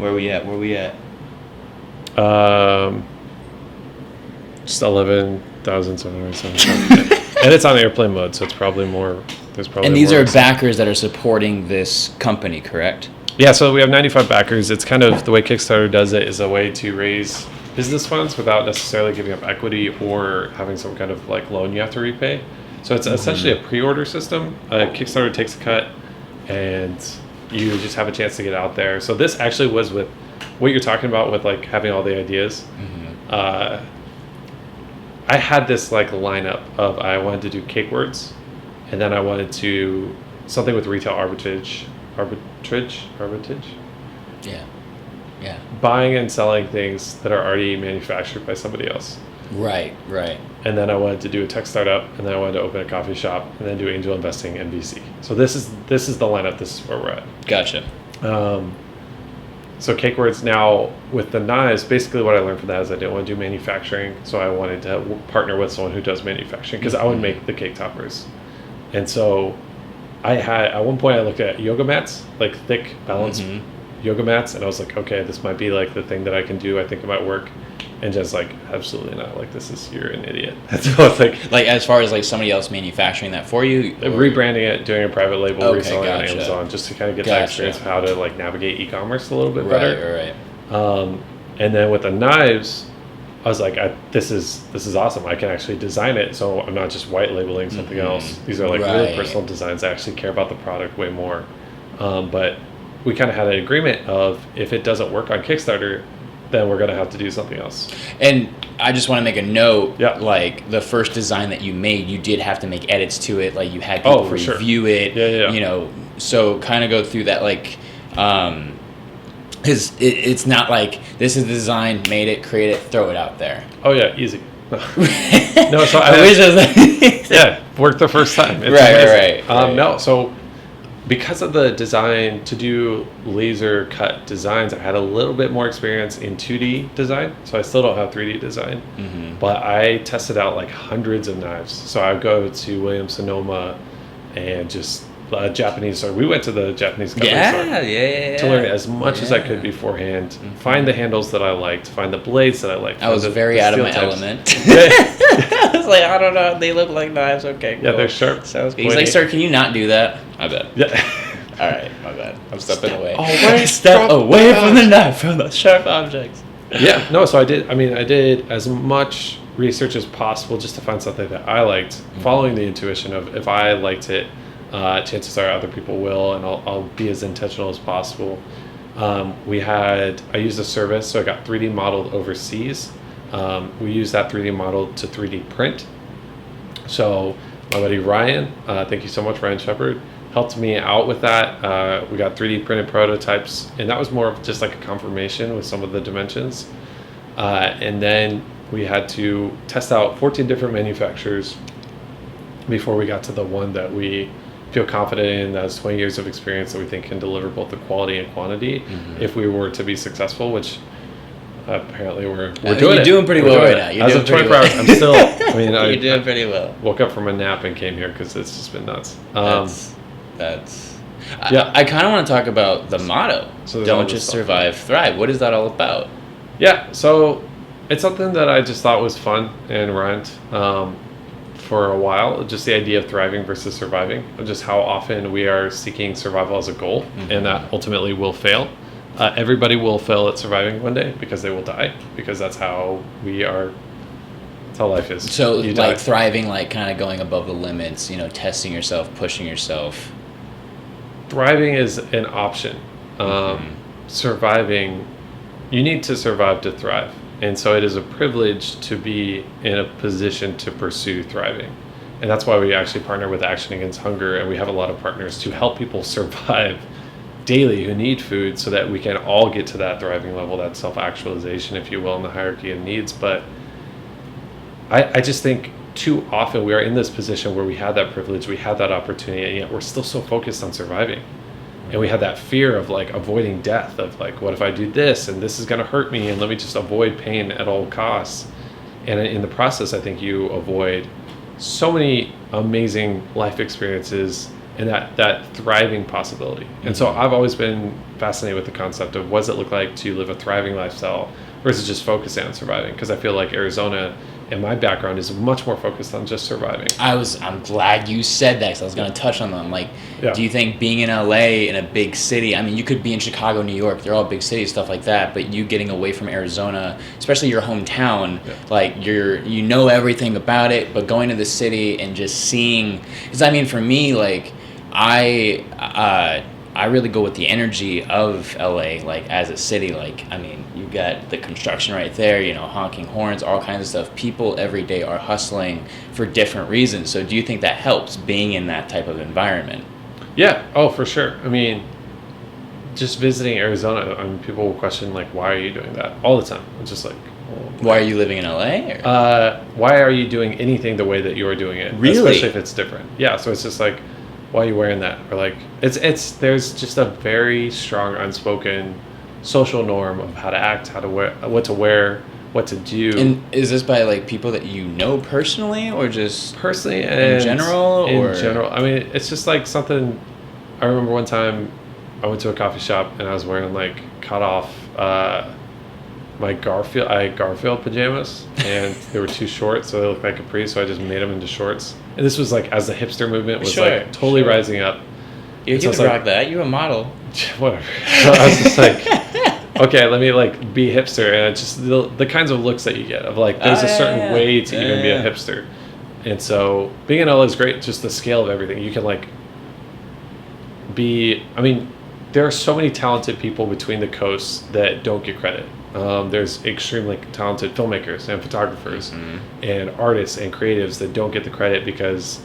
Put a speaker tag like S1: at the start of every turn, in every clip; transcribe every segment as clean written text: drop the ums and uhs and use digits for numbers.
S1: Where we at?
S2: Just 11,775. And it's on airplane mode, so it's probably more. There's probably.
S1: And these
S2: more
S1: are backers that are supporting this company, correct?
S2: Yeah, so we have 95 backers. It's kind of the way Kickstarter does it is a way to raise business funds without necessarily giving up equity or having some kind of like loan you have to repay. So it's essentially a pre-order system. Kickstarter takes a cut, and you just have a chance to get out there. So this actually was with what you're talking about with like having all the ideas. I had this like lineup of I wanted to do cake words, and then I wanted to something with retail arbitrage.
S1: Yeah.
S2: Buying and selling things that are already manufactured by somebody else.
S1: Right.
S2: And then I wanted to do a tech startup, and then I wanted to open a coffee shop, and then do angel investing and VC. So this is the lineup. This is where we're at.
S1: Gotcha.
S2: So cake words now with the knives, basically what I learned from that is I didn't want to do manufacturing, so I wanted to partner with someone who does manufacturing because I would make the cake toppers. And so I had, at one point I looked at yoga mats, like thick balanced yoga mats, and I was like, okay, this might be like the thing that I can do. I think it might work. And just like, absolutely not. Like, you're an idiot. So it's like
S1: as far as like somebody else manufacturing that for you,
S2: rebranding it, doing a private label, reselling
S1: gotcha.
S2: on Amazon, just to kind of get that experience of how to like navigate e-commerce a little bit better.
S1: Right.
S2: And then with the knives, I was like, this is awesome. I can actually design it, so I'm not just white labeling something else. These are like really personal designs. I actually care about the product way more. But we kind of had an agreement of if it doesn't work on Kickstarter, then we're going to have to do something else.
S1: And I just want to make a note, like the first design that you made, you did have to make edits to it. Like you had people review it, you know, so kind of go through that, like, because it's not like this is the design, made it, create it, throw it out there.
S2: Oh yeah, easy. No, so
S1: I wish I was
S2: worked the first time. It's
S1: right.
S2: No, so because of the design to do laser cut designs, I had a little bit more experience in 2D design. So I still don't have 3D design, but I tested out like hundreds of knives. So I would go to Williams Sonoma and just Japanese store. We went to the Japanese company store to learn as much as I could beforehand, find the handles that I liked, find the blades that I liked.
S1: I was very out of my element. I was like, I don't know, they look like knives. Okay, cool.
S2: Yeah, they're sharp.
S1: Sounds good. He's like, sir, can you not do that? I bet.
S2: Yeah.
S1: All right, my bad. I'm stepping away.
S2: Step
S1: away from the knife, from the sharp objects.
S2: Yeah, no, so I did as much research as possible just to find something that I liked, following the intuition of if I liked it, chances are other people will, and I'll be as intentional as possible. I used a service, so I got 3D modeled overseas. We used that 3D model to 3D print. So my buddy Ryan, thank you so much, Ryan Shepard, helped me out with that. We got 3D printed prototypes, and that was more of just like a confirmation with some of the dimensions. And then we had to test out 14 different manufacturers before we got to the one that we feel confident in, that has 20 years of experience, that we think can deliver both the quality and quantity if we were to be successful, which apparently we're doing
S1: You're doing pretty well right now. You're
S2: As of 24 hours, I'm still,
S1: you're doing pretty well.
S2: Woke up from a nap and came here because it's just been nuts.
S1: I kind of want to talk about the motto. So don't just survive, thrive. What is that all about?
S2: Yeah, so it's something that I just thought was fun and rhymed for a while. Just the idea of thriving versus surviving, just how often we are seeking survival as a goal, and that ultimately will fail. Everybody will fail at surviving one day because they will die, because that's how we are. That's how life is.
S1: So you like thriving, like kind of going above the limits, testing yourself, pushing yourself.
S2: Thriving is an option. Surviving, you need to survive to thrive. And so it is a privilege to be in a position to pursue thriving. And that's why we actually partner with Action Against Hunger, and we have a lot of partners to help people survive daily who need food, so that we can all get to that thriving level, that self-actualization, if you will, in the hierarchy of needs. But I just think too often we are in this position where we have that privilege, we have that opportunity, and yet we're still so focused on surviving. And we have that fear of like avoiding death, of like, what if I do this and this is going to hurt me, and let me just avoid pain at all costs. And in the process, I think you avoid so many amazing life experiences and that thriving possibility. And so I've always been fascinated with the concept of what does it look like to live a thriving lifestyle versus just focusing on surviving, because I feel like Arizona and my background is much more focused on just surviving.
S1: I'm glad you said that, because I was going to touch on them. Like, do you think being in LA, in a big city, I mean, you could be in Chicago, New York, they're all big cities, stuff like that, but you getting away from Arizona, especially your hometown, like you know everything about it, but going to the city and just seeing, because I mean, for me, like, I really go with the energy of LA, like, as a city. Like, I mean, you got the construction right there, you know, honking horns, all kinds of stuff. People every day are hustling for different reasons. So do you think that helps, being in that type of environment?
S2: Yeah. Oh, for sure. I mean, just visiting Arizona, I mean, people will question, like, why are you doing that all the time? It's just like, well,
S1: why are you living in LA?
S2: Why are you doing anything the way that you are doing it?
S1: Really?
S2: Especially if it's different. Yeah. So it's just like, why are you wearing that? Or like, there's just a very strong unspoken social norm of how to act, how to wear, what to do.
S1: And is this by, like, people that you know personally, or just
S2: personally and
S1: in general?
S2: In general, I mean, it's just like something. I remember one time I went to a coffee shop and I was wearing, like, cut off my Garfield pajamas, and they were too short, so they looked like capris, so I just made them into shorts. And this was like as the hipster movement was like totally rising up.
S1: You can rock that. You're a model.
S2: Whatever. So I was just like, okay, let me, like, be hipster, and it's just the kinds of looks that you get of, like, there's a certain way to even be a hipster. And so being in LA is great, just the scale of everything. You can, like, I mean, there are so many talented people between the coasts that don't get credit. There's extremely talented filmmakers and photographers and artists and creatives that don't get the credit because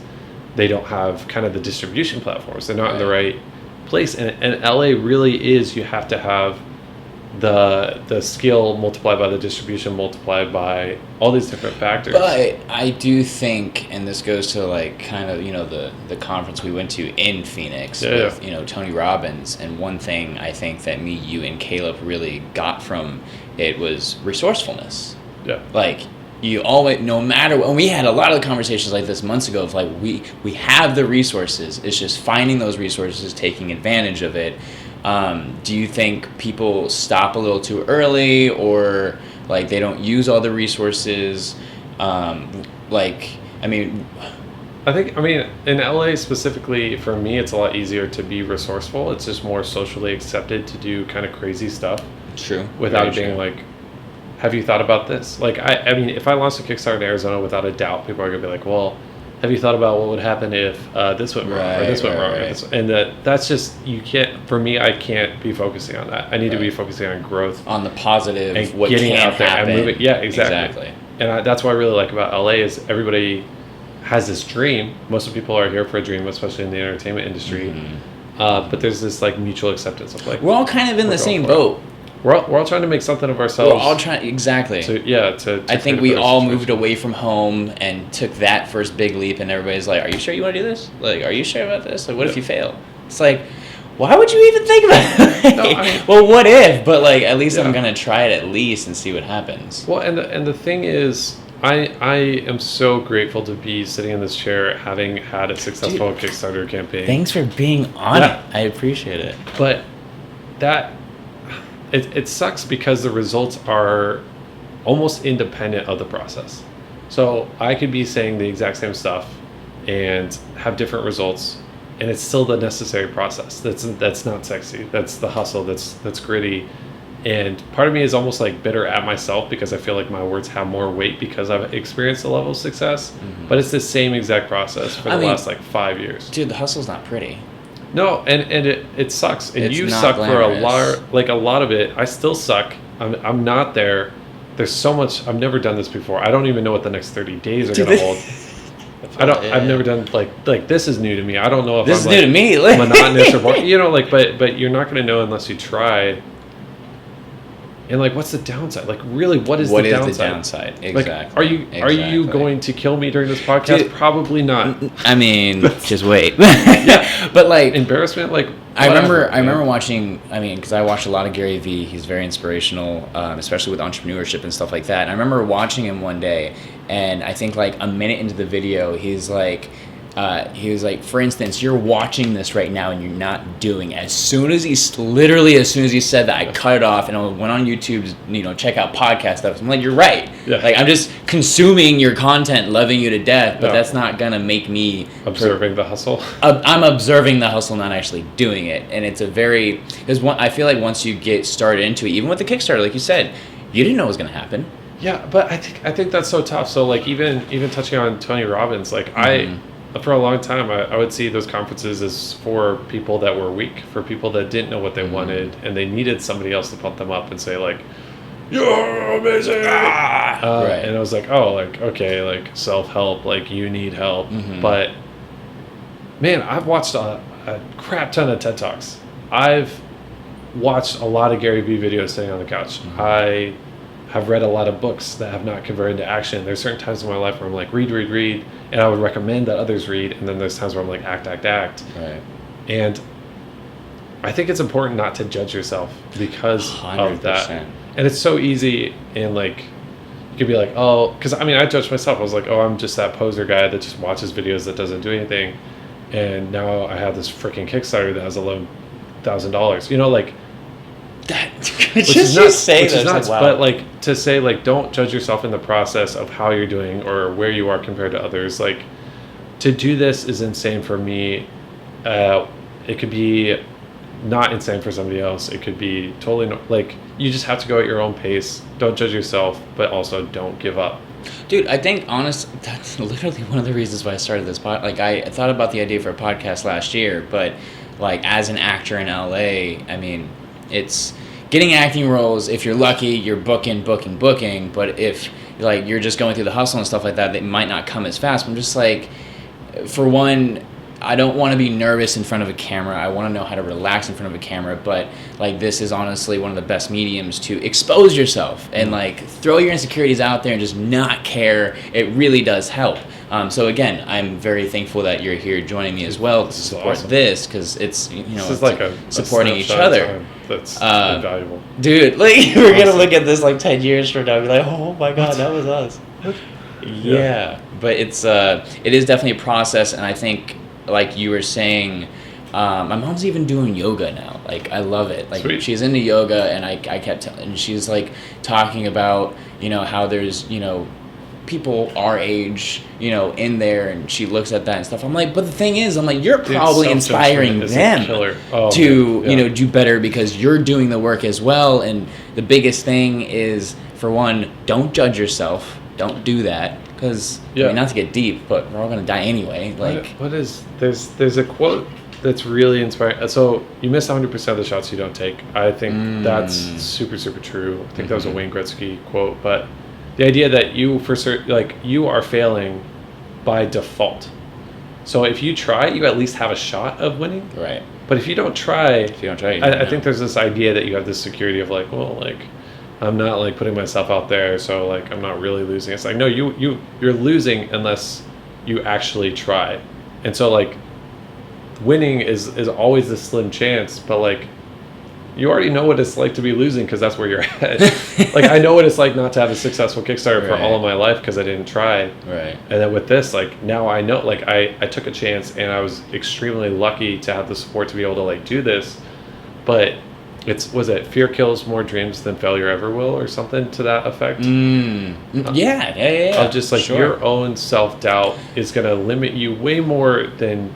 S2: they don't have kind of the distribution platforms. They're not in the right place. And LA really is, you have to have the skill multiplied by the distribution multiplied by all these different factors.
S1: But I do think, and this goes to, like, kind of, you know, the conference we went to in Phoenix with you know, Tony Robbins, and one thing I think that me, you, and Caleb really got from it was resourcefulness. Like, you always, no matter what, and we had a lot of conversations like this months ago of, like, we have the resources, it's just finding those resources, taking advantage of it. Do you think people stop a little too early, or, like, they don't use all the resources? Like, I mean,
S2: in LA specifically, for me, it's a lot easier to be resourceful. It's just more socially accepted to do kind of crazy stuff.
S1: True.
S2: Without it being like, have you thought about this? Like, I mean, if I launched a Kickstarter in Arizona, without a doubt, people are going to be like, well, have you thought about what would happen if this went wrong, or this went wrong? Right. And that's just, you can't, for me, I can't be focusing on that. I need to be focusing on growth.
S1: On the positive,
S2: and
S1: what
S2: getting
S1: can
S2: out there
S1: happen.
S2: and moving. Yeah, exactly. And that's what I really like about LA is everybody has this dream. Most of the people are here for a dream, especially in the entertainment industry. But there's this, like, mutual acceptance of, like,
S1: we're all kind of in the same boat.
S2: We're all trying to make something of ourselves.
S1: We're all trying, exactly.
S2: I
S1: think we all moved away from home and took that first big leap, and everybody's like, are you sure you want to do this? Like, are you sure about this? Like, what if you fail? It's like, why would you even think about it? No, well, what if? But, like, at least I'm going to try it at least and see what happens.
S2: Well, and the thing is, I am so grateful to be sitting in this chair having had a successful Kickstarter campaign.
S1: Thanks for being on it. I appreciate it.
S2: But it sucks because the results are almost independent of the process. So I could be saying the exact same stuff and have different results, and it's still the necessary process. That's not sexy. That's the hustle. That's gritty. And part of me is almost, like, bitter at myself because I feel like my words have more weight because I've experienced a level of success. But it's the same exact process for the last, like, 5 years.
S1: Dude, the hustle's not pretty.
S2: No, and it sucks, and you suck glamorous. For a lot of it. I still suck. I'm not there. There's so much. I've never done this before. I don't even know what the next 30 days are gonna hold. I've never done like this is new to me. I don't know if
S1: this
S2: I'm,
S1: is new to me.
S2: Monotonous or boring, you know, like but you're not gonna know unless you try. And, like, what's the downside? Like, really, what is the downside?
S1: What is the downside? Exactly.
S2: Like, are you going to kill me during this podcast? Dude, probably not.
S1: I mean, just wait. Yeah. But, like,
S2: embarrassment, like,
S1: I remember watching, I mean, because I watch a lot of Gary Vee. He's very inspirational, especially with entrepreneurship and stuff like that. And I remember watching him one day, and I think, like, a minute into the video, he's like, he was like, for instance, you're watching this right now and you're not doing. As soon as he said that, I cut it off and I went on YouTube, check out podcast stuff. I'm like, you're right.
S2: Yeah.
S1: Like, I'm just consuming your content, loving you to death, but that's not gonna make me
S2: observing the hustle.
S1: I'm observing the hustle, not actually doing it, and it's because I feel like once you get started into it, even with the Kickstarter, like you said, you didn't know what was gonna happen.
S2: Yeah, but I think that's so tough. So like even touching on Tony Robbins, like for a long time, I would see those conferences as for people that were weak, for people that didn't know what they wanted, and they needed somebody else to pump them up and say, like, you're amazing! Right. And I was like, oh, like, okay, like, self-help, like, you need help. But, man, I've watched a crap ton of TED Talks. I've watched a lot of Gary Vee videos sitting on the couch. I have read a lot of books that have not converted into action. There's certain times in my life where I'm like, read, and I would recommend that others read, and then there's times where I'm like, act.
S1: Right.
S2: And I think it's important not to judge yourself because 100%. Of that. And it's so easy, and like, you could be like, oh, because I mean, I judged myself. I was like, oh, I'm just that poser guy that just watches videos that doesn't do anything. And now I have this freaking Kickstarter that has $11,000, like,
S1: that just say that,
S2: nuts, wow. But like to say, like, don't judge yourself in the process of how you're doing or where you are compared to others. Like, to do this is insane for me. It could be not insane for somebody else. It could be totally like, you just have to go at your own pace. Don't judge yourself, but also don't give up.
S1: Dude, I think that's literally one of the reasons why I started this podcast. Like, I thought about the idea for a podcast last year, but like, as an actor in LA, I mean, it's getting acting roles. If you're lucky, you're booking. But if like you're just going through the hustle and stuff like that, they might not come as fast. I'm just like, for one, I don't want to be nervous in front of a camera. I want to know how to relax in front of a camera. But like, this is honestly one of the best mediums to expose yourself and like throw your insecurities out there and just not care. It really does help. So again, I'm very thankful that you're here joining me as well to support
S2: awesome.
S1: This, because it's
S2: it's like
S1: supporting each other.
S2: That's invaluable,
S1: dude. Like, we're gonna look at this like 10 years from now and be like, oh my god, that was us. Yeah, but it is definitely a process, and I think, like you were saying, my mom's even doing yoga now. Like, I love it. Like,
S2: Sweet.
S1: She's into yoga, and I kept and she's like talking about how there's people our age in there, and she looks at that and stuff. I'm like, but the thing is, I'm like, you're probably inspiring them to do better, because you're doing the work as well. And the biggest thing is, for one, don't judge yourself. Don't do that, because I mean, not to get deep, but we're all gonna die anyway. Like,
S2: there's a quote that's really inspiring. So, you miss 100% of the shots you don't take. I think that's super, super true. I think that was a Wayne Gretzky quote, but the idea that you are failing by default. So if you try, you at least have a shot of winning.
S1: Right.
S2: But if you don't try,
S1: I
S2: think there's this idea that you have this security of like, well, like, I'm not like putting myself out there, so like I'm not really losing. It's like, no, you're losing unless you actually try. And so like, winning is always a slim chance, but like, you already know what it's like to be losing, because that's where you're at. Like, I know what it's like not to have a successful Kickstarter for all of my life because I didn't try.
S1: Right. And
S2: then with this, like, now I know, like, I took a chance, and I was extremely lucky to have the support to be able to like do this. But was it fear kills more dreams than failure ever will, or something to that effect?
S1: Yeah.
S2: Of just like, your own self-doubt is going to limit you way more than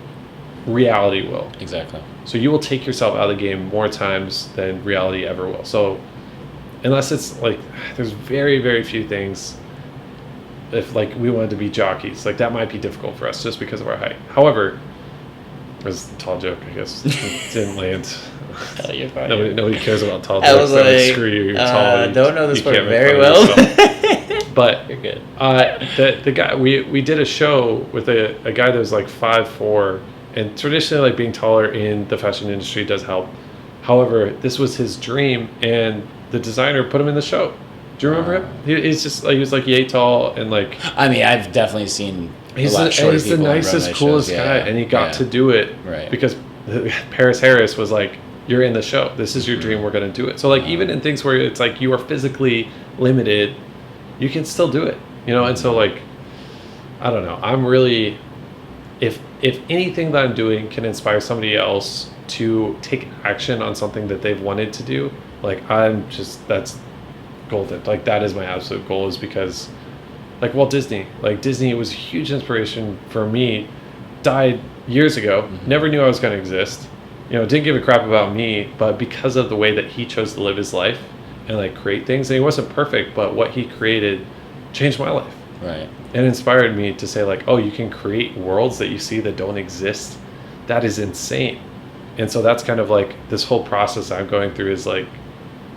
S2: reality will.
S1: Exactly.
S2: So you will take yourself out of the game more times than reality ever will. So unless it's like, there's very, very few things, if like we wanted to be jockeys, like that might be difficult for us just because of our height. However, it was a tall joke, I guess. It didn't land.
S1: You're fine.
S2: Nobody cares about tall jokes.
S1: I was like,
S2: screw you, you're tall.
S1: Don't know this part very well.
S2: But
S1: you're good.
S2: The guy, we did a show with a guy that was like 5'4", and traditionally, like, being taller in the fashion industry does help. However, this was his dream, and the designer put him in the show. Do you remember him? He's just like, he was like yay tall, and like,
S1: I mean, I've definitely seen
S2: he's the nicest, coolest guy, and he got to do it because Paris Harris was like, you're in the show. This is your dream. We're going to do it. So like, even in things where it's like you are physically limited, you can still do it, And so like, I don't know. I'm really if anything that I'm doing can inspire somebody else to take action on something that they've wanted to do, like that's golden. Like that is my absolute goal, is because like Walt Disney, was a huge inspiration for me, died years ago, never knew I was going to exist, didn't give a crap about me, but because of the way that he chose to live his life and like create things, and he wasn't perfect, but what he created changed my life.
S1: Right.
S2: And inspired me to say like, oh, you can create worlds that you see that don't exist. That is insane. And so that's kind of like this whole process I'm going through, is like,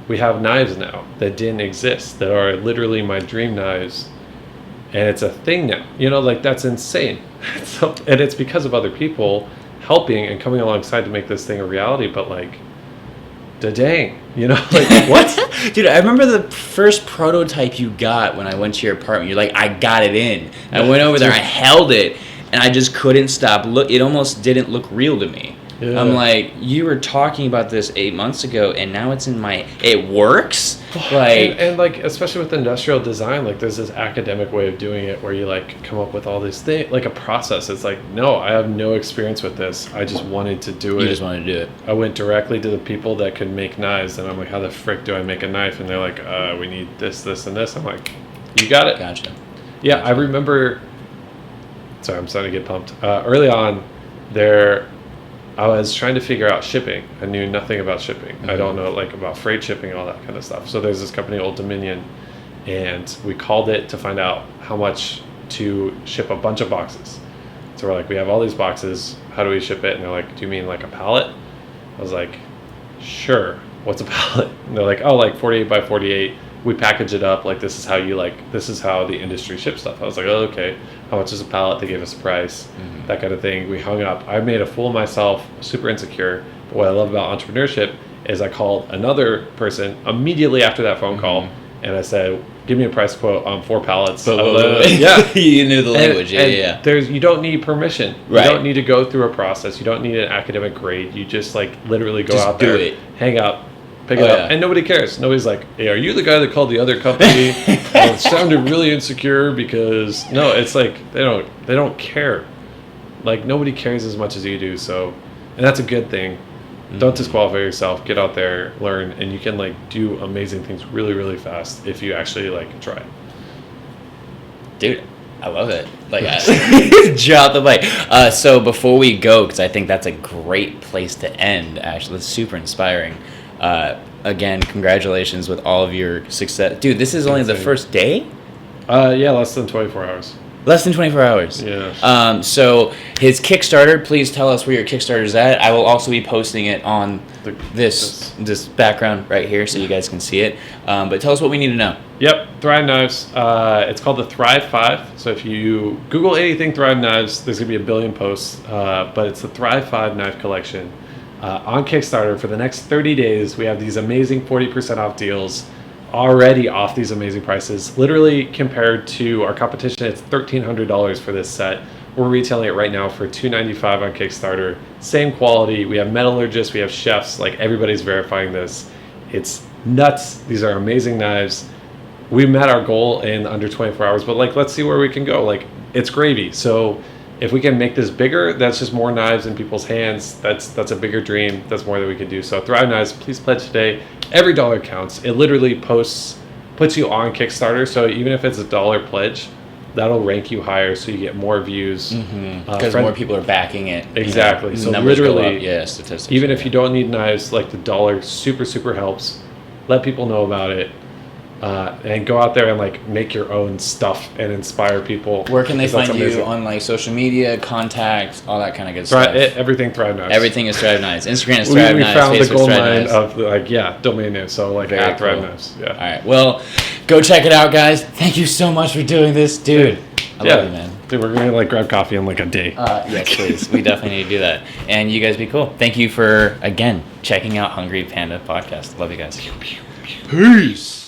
S2: we have knives now that didn't exist, that are literally my dream knives. And it's a thing now, like that's insane. So, and it's because of other people helping and coming alongside to make this thing a reality. But like, dang, like what?
S1: Dude, I remember the first prototype you got when I went to your apartment. You're like, I got it in. I went over there, I held it, and I just couldn't stop. It almost didn't look real to me. Yeah. I'm like, you were talking about this 8 months ago, and now it's in it works? Like,
S2: and like, especially with industrial design, like there's this academic way of doing it where you like come up with all these things, like a process. It's like, no, I have no experience with this. I just wanted to do it.
S1: You just wanted to do it.
S2: I went directly to the people that could make knives, and I'm like, how the frick do I make a knife? And they're like, we need this, this, and this. I'm like, you got it.
S1: Gotcha.
S2: Yeah, I remember. Sorry, I'm starting to get pumped. Early on, I was trying to figure out shipping. I knew nothing about shipping. I don't know like about freight shipping, all that kind of stuff. So there's this company, Old Dominion, and we called it to find out how much to ship a bunch of boxes. So we're like, we have all these boxes. How do we ship it? And they're like, do you mean like a pallet? I was like, sure. What's a pallet? And they're like, oh, like 48 by 48. We package it up. Like this is how the industry ships stuff. I was like, oh, okay. How much is a pallet? They gave us a price, that kind of thing. We hung up. I made a fool of myself, super insecure. But what I love about entrepreneurship is I called another person immediately after that phone call, and I said, give me a price quote on 4 pallets.
S1: Yeah, you knew the language. Yeah.
S2: You don't need permission.
S1: Right.
S2: You don't need to go through a process. You don't need an academic grade. You just like literally go out there, hang up, pick it up, and nobody cares. Nobody's like, hey, are you the guy that called the other company? It sounded really insecure because no, it's like they don't care. Like nobody cares as much as you do. So, and that's a good thing. Don't disqualify yourself. Get out there, learn, and you can like do amazing things really, really fast if you actually like try.
S1: Dude, I love it. Like, drop the mic. So before we go, because I think that's a great place to end. Actually, it's super inspiring. Again, congratulations with all of your success. Dude, this is only the first day?
S2: Yeah, less than 24 hours.
S1: Less than 24 hours.
S2: Yeah.
S1: So his Kickstarter, please tell us where your Kickstarter is at. I will also be posting it on this background right here so you guys can see it. But tell us what we need to know.
S2: Yep, Thrive Knives. It's called the Thrive 5. So if you Google anything Thrive Knives, there's going to be a billion posts. But it's the Thrive 5 knife collection. On Kickstarter for the next 30 days, we have these amazing 40% off deals already off these amazing prices. Literally compared to our competition, it's $1,300 for this set. We're retailing it right now for $295 on Kickstarter. Same quality. We have metallurgists, we have chefs, like everybody's verifying this. It's nuts. These are amazing knives. We met our goal in under 24 hours, but like, let's see where we can go. Like, it's gravy. So if we can make this bigger, that's just more knives in people's hands. That's a bigger dream. That's more that we can do. So Thrive Knives, please pledge today. Every dollar counts. It literally puts you on Kickstarter. So even if it's $1 pledge, that'll rank you higher, so you get more views.
S1: Because more people are backing it.
S2: Exactly. So
S1: numbers
S2: literally,
S1: go up. Statistics.
S2: Even if you don't need knives, like the dollar super helps. Let people know about it. And go out there and like make your own stuff and inspire people.
S1: Where can they find you on like social media, contacts, all that kind of good stuff?
S2: Everything Thrive Knives.
S1: Everything is Thrive Knives. Instagram is Thrive Knives.
S2: We found
S1: Facebook's
S2: the gold
S1: Thrive
S2: mine of domain name. So like at Thrive Knives. Yeah.
S1: All right. Well, go check it out, guys. Thank you so much for doing this, dude. I love you, man.
S2: Dude, we're gonna like grab coffee in like a day.
S1: Yes, please. We definitely need to do that. And you guys be cool. Thank you for again checking out Hungry Panda Podcast. Love you guys.
S2: Peace.